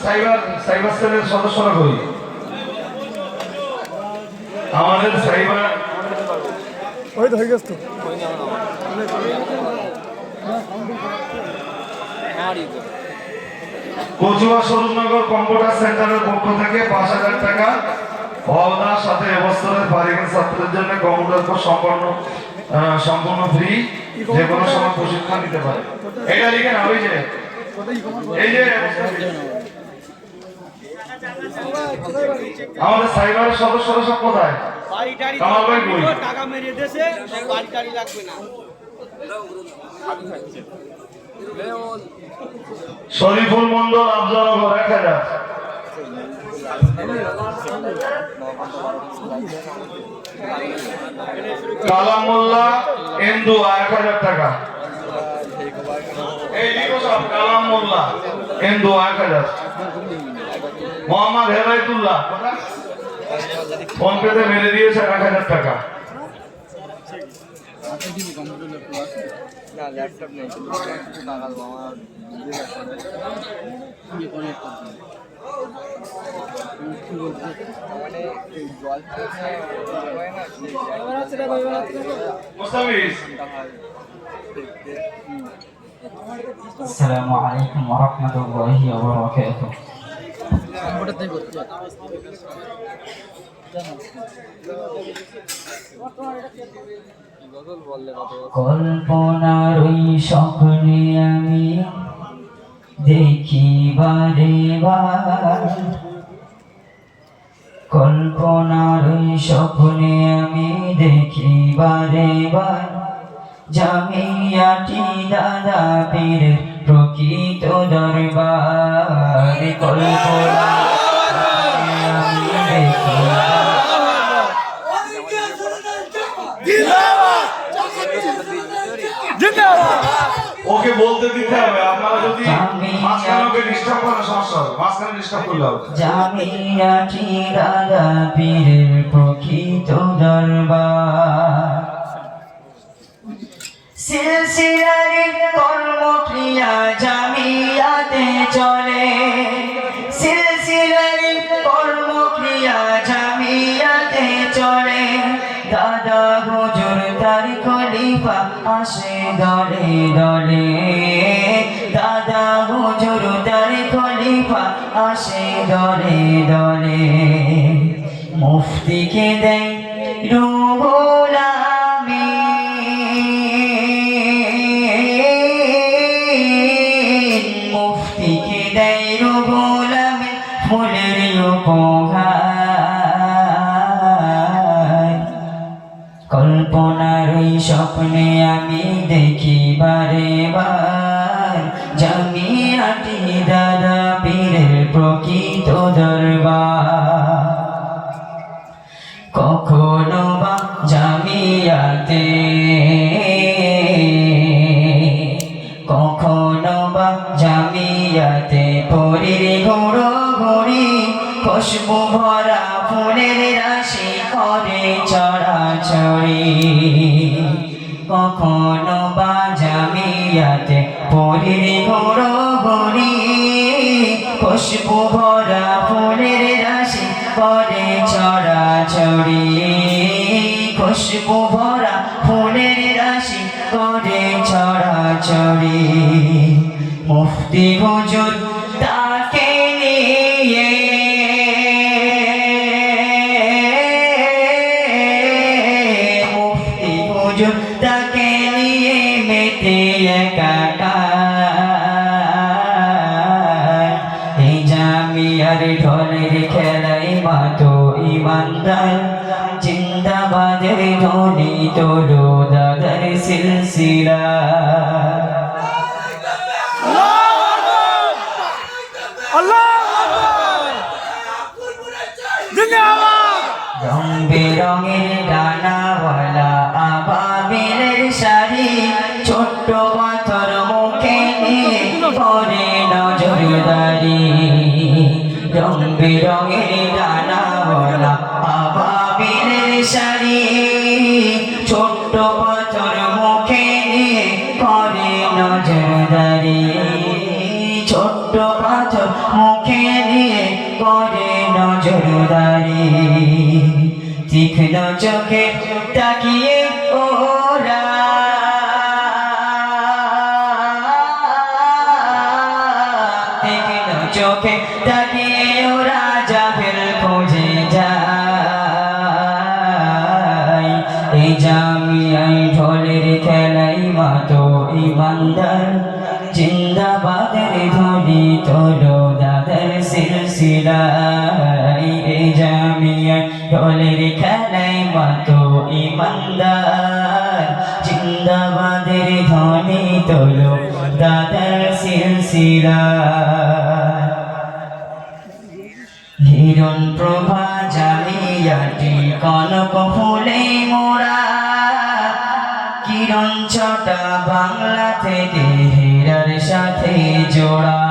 Cyber সেলের সদস্যরা কই? আমাদের সাইবার ওই তো হয়ে গেছে। কচুয়া স্বরূপনগর কম্পিউটার সেন্টারের পক্ষ থেকে ৫,০০০ টাকা ভাওনার সাথে এবছরের বালিকা ছাত্রদের জন্য কম্পিউটার কোর্স সম্পূর্ণ ফ্রি, যে কোনো সময় প্রশিক্ষণ নিতে পারে। এটা লিখে না, ওই যে এই যে আমাদের সাইবারের সদস্যরা সব কোথায়? টাকা মেরে দেশে বাড়ি টাড়ি লাগবে না। শরীফুল মন্ডল আফজনগর ১,০০০, কালাম মোল্লা ইন্দু ১,০০০ টাকা। এই লিখো সব, কালাম মোল্লা ইন্দু ১,০০০। মোহাম্মদ হেদায়েতুল্লাহ ফোন পেতে মেরে দিয়েছে ১,০০০ টাকা। না ল্যাপটপ নেই, আমার মানে জল আসসালামু আলাইকুম ওয়া রাহমাতুল্লাহি ওয়া বারাকাতুহু। কল্পনার ওই স্বপ্নে আমি দেখি বারে বার, কল্পনার ওই স্বপ্নে আমি দেখি বারে বার, জামিয়াটি দাদা পীরের প্রকৃত দরবার। কল্পনা আমি দেখি ওকে বলতে দিতে হবে। আপনারা যদি মাঝখানে ডিস্টার্ব করেন সমস্যা হবে, মাঝখানে ডিস্টার্ব করলে হবে। জামিয়াটি দাদা পীরের প্রকৃত দরবার, সিলসিলারি কর্মক্রিয়া জামিয়াতে চলে, সিলসিলারি কর্মক্রিয়া জামিয়াতে চলে। দাদা হুজুর তার খলিফা আসে দলে দলে, দাদা হুজুর তার খলিফা আসে দলে দলে। মুফতিকে দেয় রুহুল আমিন, মুফতিকে দেয় রুহুল আমিন ফুলের উপহার। কল্পনার ওই স্বপ্নে আমি দেখি বারে বার, জামিয়াটি দাদা পীরের প্রকৃত দরবার। কখনো বা জামিয়াতে, কখনো বা জামিয়াতে পরীর ঘোড়ি, খুশবু ভরা ফুলের রাশি করে চড়াচড়ি। কখনো বা জামিয়াতে পরীর ঘোড়ি, খুশবু ভরা ফুলের রাশি করে চড়াচড়ি। খুশবু ভরা ফুলের রাশি করে চড়াচড়ি। মুফতি হুজুর তাকে নিয়ে, মুফতি হুজুর তাকে নিয়ে মেতে একাকার। এই জামিয়ার ঢোলের খেলায় মাতো ইমানদার, জিন্দাবাদের ধ্বনি তোলো দাদার সিলসিলা। রং বেরঙের ডানাওয়ালা আবাবিলের শাড়ি, ছোট্ট পাথর মুখে নিয়ে করে নজরদারি। রং বেরঙের ডানাওয়ালা আবাবিলের শাড়ি, ছোট্ট পাথর মুখে নিয়ে করে নজরদারি। তীক্ষ্ণ চোখে তাকিয়ে ওরা তীক্ষ্ণ চোখে তাকিয়ে ওরা জাহেল খোঁজে যায় এই জামিয়ায় ঢোলের খেলাই মাতো ইমানদার জিন্দাবাদের ধ্বনি তোলো দাদার সিলসিলায় এই জামিয়ায় ঢোলের খেলাই মাতো ইমানদার জিন্দাবাদের ধ্বনি তোলো দাদার সিলসিলায় হিরণ প্রভা জামিয়াটি কনক ফুলে মোড়া কিরণ ছটা বাংলা থেকে হীরার সাথে জোড়া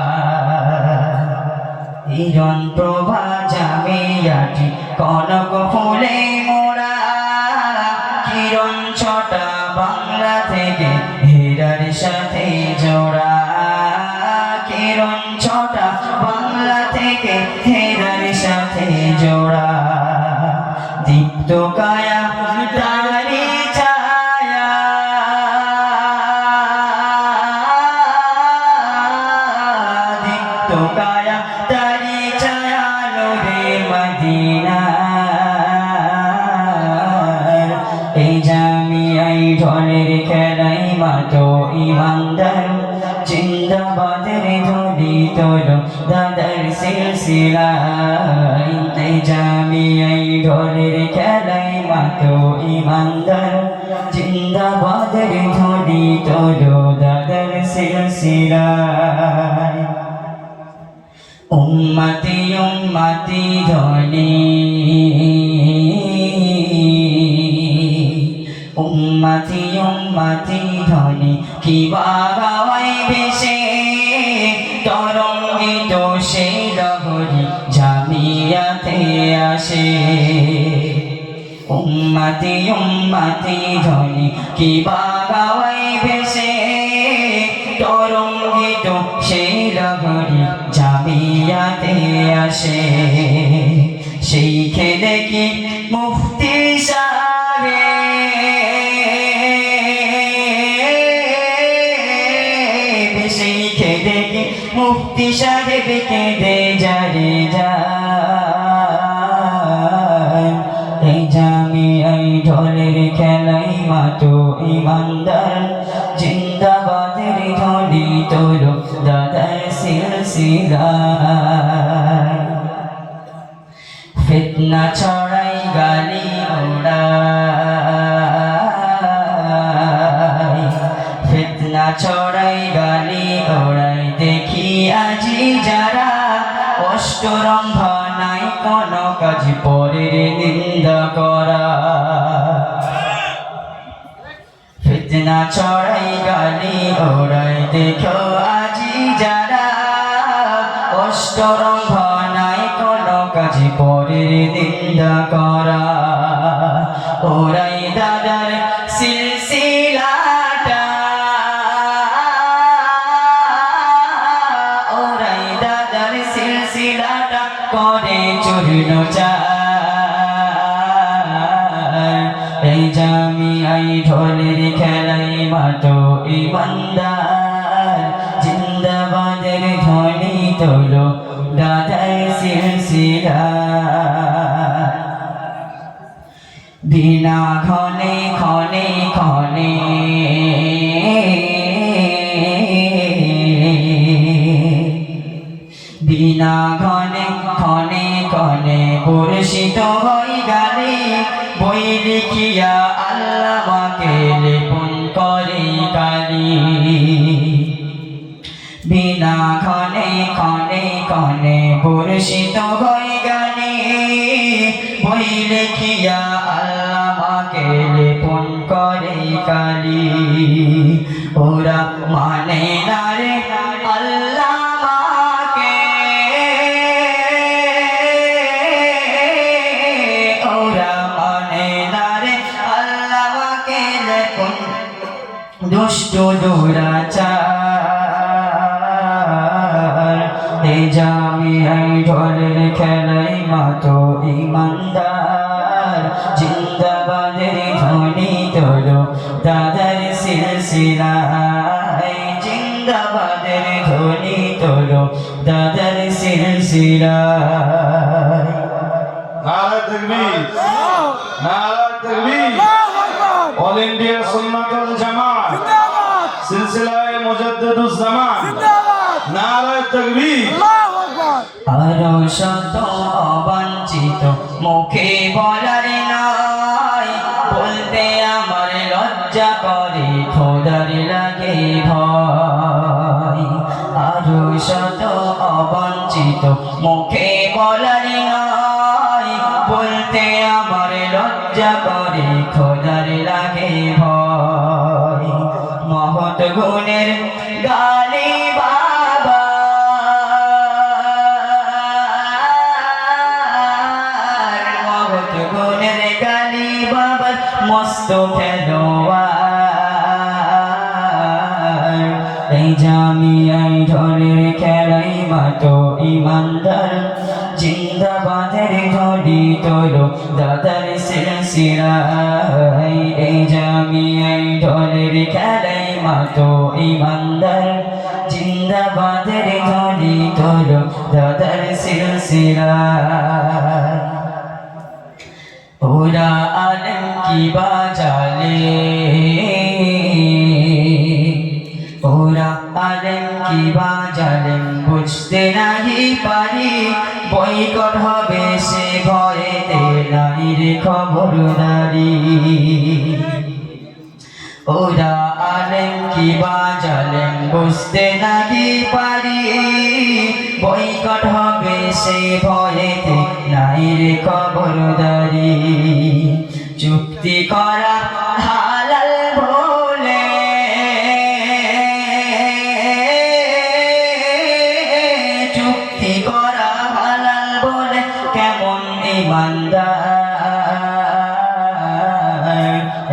হিরণ প্রভা জামিয়াটি কনক ফুলে মোড়া কিরণ ছটা বাংলা থেকে হীরার সাথে জোড়া কিরণ ছটা বাংলা থেকে হীরার সাথে জোড়া দীপ্ত কায়া তারি ছায়া দীপ্ত কায়া তারি ছায়া লোরে মদিনা এই জামিয়ায় ঢোলের খেলাই মাতো ইমানদার জিন্দাবাদের ধ্বনি তোলো দাদার সিলসিলায় এই জামিয়ায় ঢোলের খেলাই মাতো ইমানদার জিন্দাবাদের ধ্বনি তোলো দাদার সিলসিলায় উম্মতি উম্মতি ধ্বনি উম্মতি উম্মতি ধ্বনি কি বাগাওয়াই বেশে তরঙ্গিত সেই লহরি জামিয়াতে আসে উম্মতি উম্মতি ধ্বনি কি বাগাওয়াই বেশে তরঙ্গিত সেই লহরি জামিয়াতে আসে সেই খেলে কি মুফতি সাহেব সেই খেলে কি মুফতি সাহেব কেঁদে যারে যায় এই জামিয়ায় ঢোলের খেলাই মাতো ইমানদার জিন্দাবাদের ধ্বনি তোলো দাদার সিলসিলায় ফিতনা ছড়াই গালি ওড়াই ফিতনা ছড়াই গালি ওড়াই দেখি আজি যারা অষ্টরম্ভা নাই কোন কাজ পরের নিন্দা করা ফিতনা ছড়াই গালি ওড়াই দেখো আজি যারা অষ্টরম্ভা নাই কোন কাজে পরের নিন্দা করা ওরাই দাদার সিলসিলাটা ওরাই দাদার সিলসিলাটা করে চূর্ণ চায় এই জামিয়ায় ঢোলের খেলাই মাতো ইমানদার জিন্দাবাদের ধ্বনি তোলো দাদার সিলসিলায় বিনা ক্ষণে ক্ষণে ক্ষণে বিনা ক্ষণে ক্ষণে ক্ষণে পুরুষিত হই গালে বই লিখিয়া আল্লাহকে লেপন করে কালি বিনা ক্ষণে ক্ষণে ক্ষণে পুরুষিত হই গালে বই লিখিয়া আল্লাহকে লেপন করে কালি ওরা মানে না রে আল্লাহকে ওরা মানে না রে আল্লাহকে লেপন দুষ্ট দুরাচার এই জামিয়ায় ঢোলের খেলাই মাতো ইমানদার জিন্দাবাদের ধ্বনি তোলো দাদার সিলসিলায় জিন্দাবাদের ধ্বনি তোলো দাদার সিলসিলায় নারা তাকবীর নারা তাকবীর অল ইন্ডিয়া সুন্নাতুল জামাত জিন্দাবাদ সিলসিলায়ে মুজাদ্দিদুজ জামান নারা তাকবীর আরো শত অবাঞ্ছিত মুখে বলার নাই বলতে আমার লজ্জা করে খোদার লাগে ভয় আরো শত অবাঞ্ছিত মুখে বলার নাই বলতে আমার লজ্জা করে খোদার লাগে ভয় মহৎ গুণের গালি বাবা মহৎ গুণের গালি বাবার মস্ত খেলোয়াড় এই জামিয়াই ঢোলের খেলাই মাতো ইমানদার জিন্দাবাদের ঢোলি তোলো দাদার সিলসিলায় এই জামিয়াই ঢোলের খেলাই মাতো ইমানদার জিন্দাবাদের ঢোলি তোলো দাদার সিলসিলায় ওরা আলম কি বাজালে ওরা আলম কি বাজালেন বুঝতে নাহি পারি বয়কট হবে সে ভয়েতে নাই রে খবরদারি ওরা আলেম কি বাজালেন বুঝতে নাহি পারি বয়কট হবে সে ভয়েতে নাই রে খবরদারি চুক্তি করা হালাল বলে চুক্তি করা হালাল বলে কেমন ইমানদার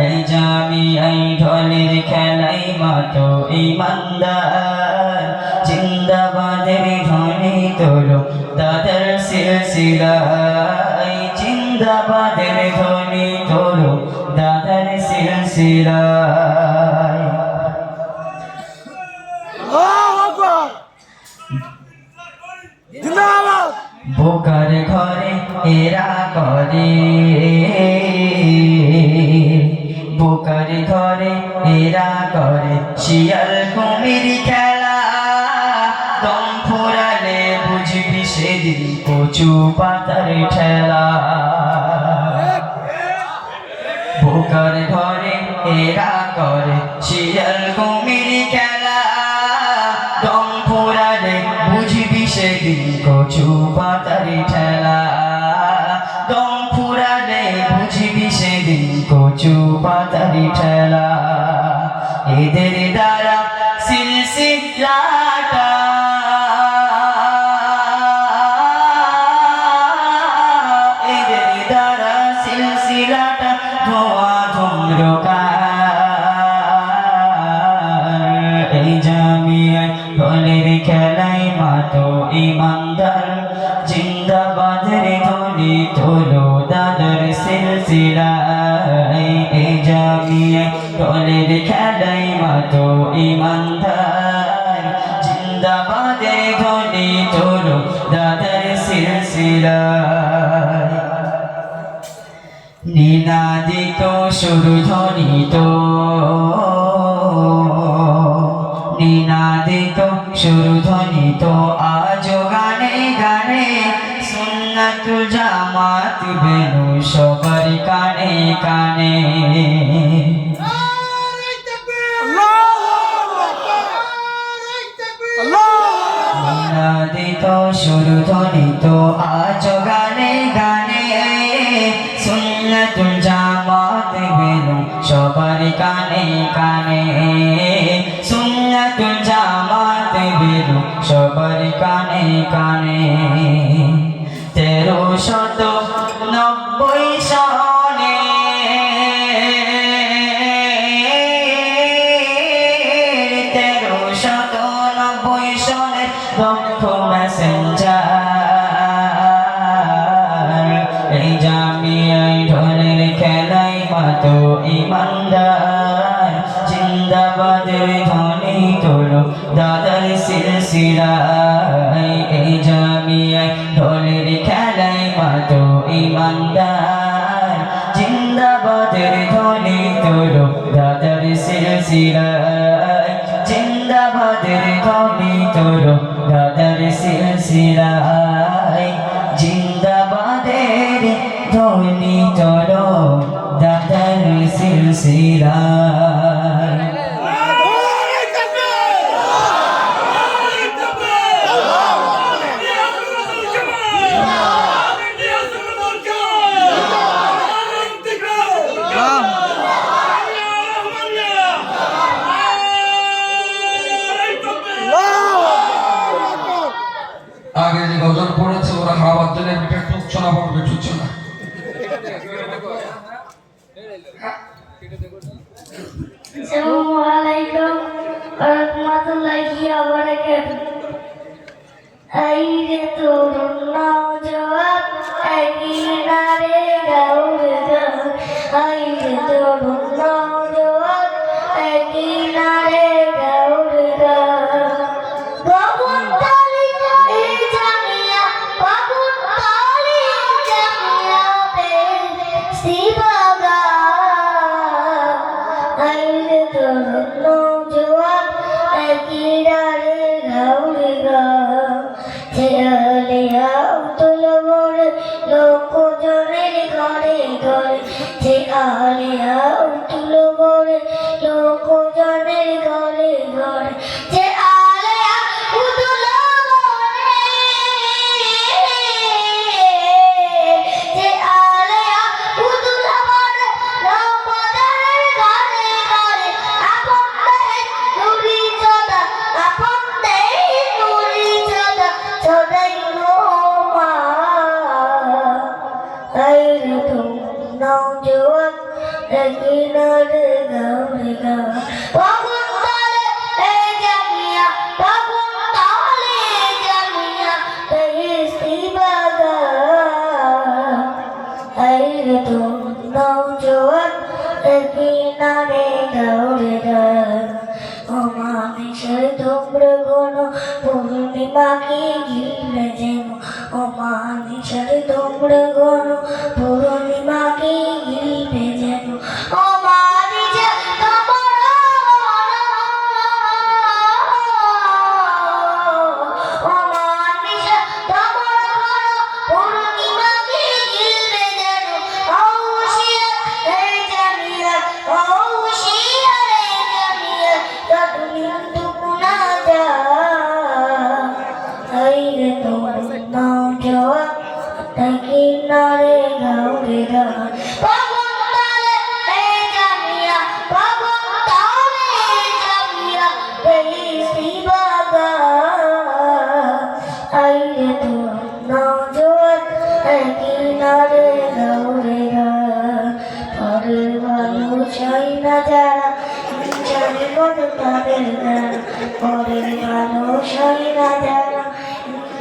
এই জামিয়াই ঢোলের খেলাই মাতো ইমানদার জিন্দাবাদের ধ্বনি তোলো দাদার সিলসিলায় জিন্দাবাদের ধ্বনি তোলো দাদার সিলসিলায় জিন্দাবাদ বোকার ঘরে এরা করে বোকার ঘরে এরা করে শিয়াল কুমির খেলা দম ফুরালে বুঝবি সেদিন কচু পাতার ঠেলা বোকার ঘরে এরা করে শিয়াল কুমির খেলা দম ফুরালে বুঝবি সেদিন কচু পাতার ঠেলা দম ফুরালে বুঝবি সেদিন কচু পাতার ঠেলা এদের দ্বারা সিলসিলাটা এদের দ্বারা সিলসিলাটা ধোয়া ধুম্রকার এই জামিয়ায় ঢোলের খেলাই মাতো ইমানদার জিন্দাবাদের ধ্বনি তোলো দাদার সিলসিলায় এই জামিয়ায় ঢোলের খেলাই মাতো ইমানদার জিন্দাবাদের ধ্বনি তোলো দাদার সিলসিলায় নিনাদিত সুরধ্বনিত নিনাদিত সুরধ্বনিত আজ গানে গানে সুন্নাতুল জামাত বেনু সবার কানে কানে নিনাদিত সুরধ্বনিত আজ গানে গানে সুন্নাতুল জামাত বেনু সবার কানে কানে সুন্নাতুল জামাত বেনু সবার কানে কানে 1390 সনে দক্ষ মেসেঞ্জার এই জামিয়ায় ঢোলের দাদার সিলসিলায় এই জামিয়ায় ঢোলের খেলায় মাতো ইমানদার জিন্দাবাদের ধ্বনি তোলো দাদার সিলসিলায় জিন্দাবাদের ধ্বনি তোলো দাদার সিলসিলায় জিন্দাবাদের ধ্বনি তোলো দাদার সিলসিলায় আগে যে গজল পড়েছে ওরা হাওয়ার জন্য পিঠে টুকছো না পড়বে টুকছো না Assalamualaikum warahmatullahi wabarakatuh. Aire turun naujoan, aire gaulga. Aire turun naujoan, aire gaulga. Babun tali jamia, babun tali jamia be sibaga. Aire turun naujoan, aire gaulga. Chealiya utulabor lokojoner ঘরে ঘরে chealiya utulabor lokojoner ঘরে ঘরে chealiya utulabor chealiya utulabor lokojoner ঘরে ঘরে আপন দেই নুরি চোদা আপন দেই নুরি চোদা চোদাই Ruma aire tum naujoan ekinar gaurega babun tale jamia babun tale jamia istibaga aire tum naujoan ekinar gaurega অমানিসের তোমরা কোনো পূর্ণিমাকে ঘিরে যেন অমানিসের তোমরা কোনো পূর্ণিমাকে ঘিরে যেন অমানিসের তোমরা অমানিসের তোমরা কোনো পূর্ণিমাকে ঘিরে যেন ঔষিয়া এই জানিয়া ঔষিয়া এই জানিয়া তদুনিন্দু না যা aire turun naujoan ekinare gaurega babun tale jamia babun tale jamia istibaga aire turun naujoan ekinare gaurega পরের ভালো চাই না যারা জানি কত তাদের দ্বারা পরের ভালো চাই না যারা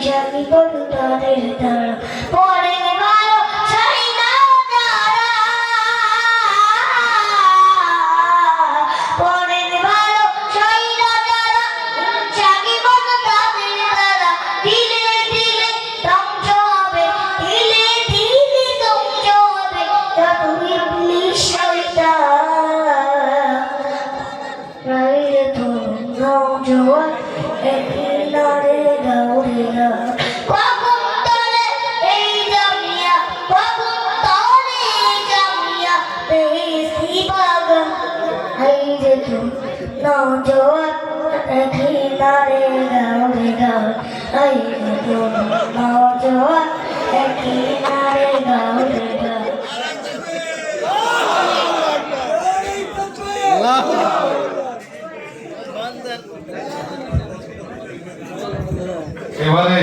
জানি কত তাদের দ্বারা পরের ভালো চাই না যারা পরের ভালো চাই না যারা জানি কত তাদের দ্বারা দিলে দিলে ধ্বংস হবে দিলে দিলে ধ্বংস হবে যত ইবলিশ শয়তান aire turun naujoan ekinare gaurega babun tale jamia babun tale jamia istibaga aire turun naujoan ekinare gaurega aire turun naujoan ekinare gaurega এবারে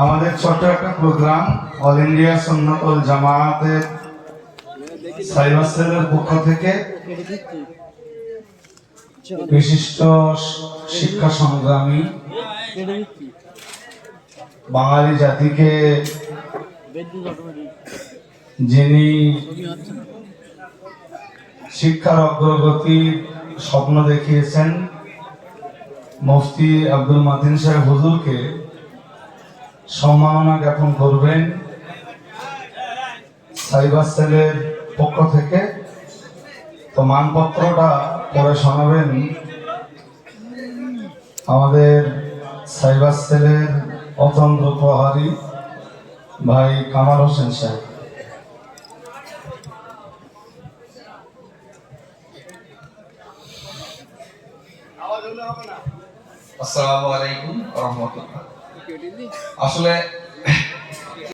আমাদের ছোট একটা প্রোগ্রাম অল ইন্ডিয়া সুন্নাত ওয়াল জামায়াতের সাইবার সেলের পক্ষ থেকে বিশিষ্ট শিক্ষা সংগ্রামী বাঙালি জাতিকে যিনি শিক্ষার অগ্রগতি স্বপ্ন দেখিয়েছেন মুফতি আব্দুল মাতিন সাহেব হুজুরকে সম্মাননা জ্ঞাপন করবেন সাইবার সেলের পক্ষ থেকে। তো মানপত্রটা পরে শোনাবেন আমাদের সাইবার সেলের অতন্ত্র প্রহারী ভাই কামাল হোসেন সাহেব। আসসালামু আলাইকুম ওয়া রাহমাতুল্লাহ। আসলে